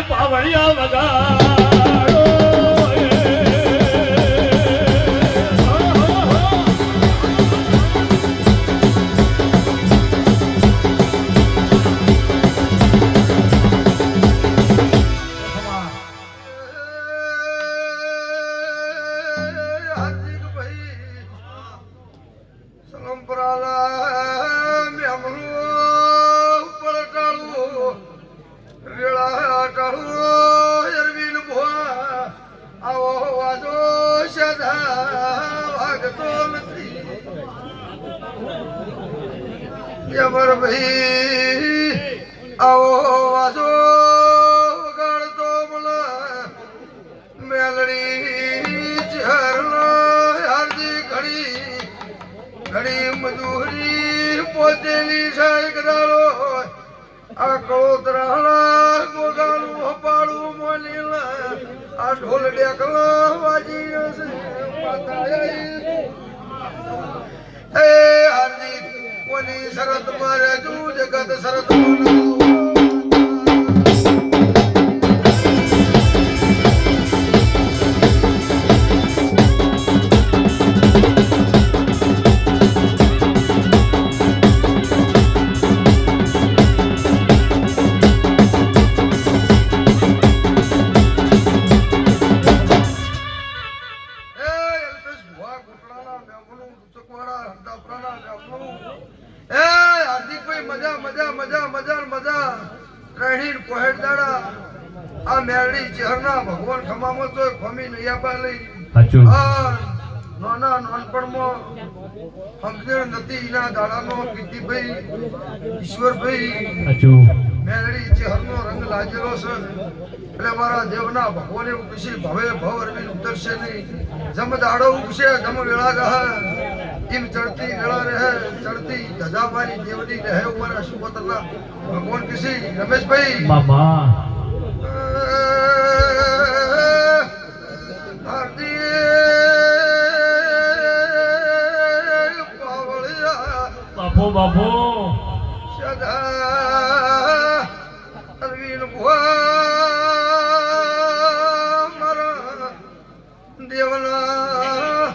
પાવળિયા વગાડો યમર ભાઈ આવો વાજો વગાડતો બોલા મેલડી ચહરના હાર્દી ઘડી મજૂરી પોતેલી સાય કદાળો આ કળોતરાળા ગોગાળું હપાળું મોલીલા આ ઢોલ ડેકલા વાજી હશે એ હાર્દી કોની શરત મારે તું જગત શરત આ મેરડી ચહેરના ભગવાન ખમામાં તો ખમી નૈયાબા લઈ નાના નાનપણમાં હમદેર નથી એના દાડાનો કીર્તિભાઈ ઈશ્વરભાઈ મેરડી ચહેરનો રંગ લાગેલો છે એટલે મારા દેવના ભગવાન એવું કીશે ભવે ભવ અરવિંદ ઉતરશે નહીં જમ દાડો ઉગશે જમ વેળા રહે એમ ચડતી વેળા રહે ચડતી ધજાવારી દેવની રહે મારા સુપતના ભગવાન કીશે રમેશભાઈ બાબા બાપો બાપો સદા અરવિંદ ભુવા મારા દેવના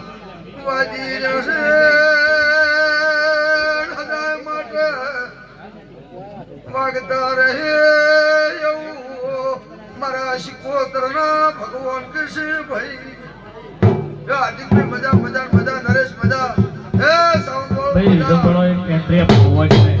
વાજી રહેશે હૃદય માટે વાગતા રહે એવું મારા શિકોતરના ભગવાન કૃષ્ણ ભાઈ આદિત્ય મજા મજા મજા નરેશ મજા હે સાઉન્ડ ભાઈ એન્ટ્રી આપો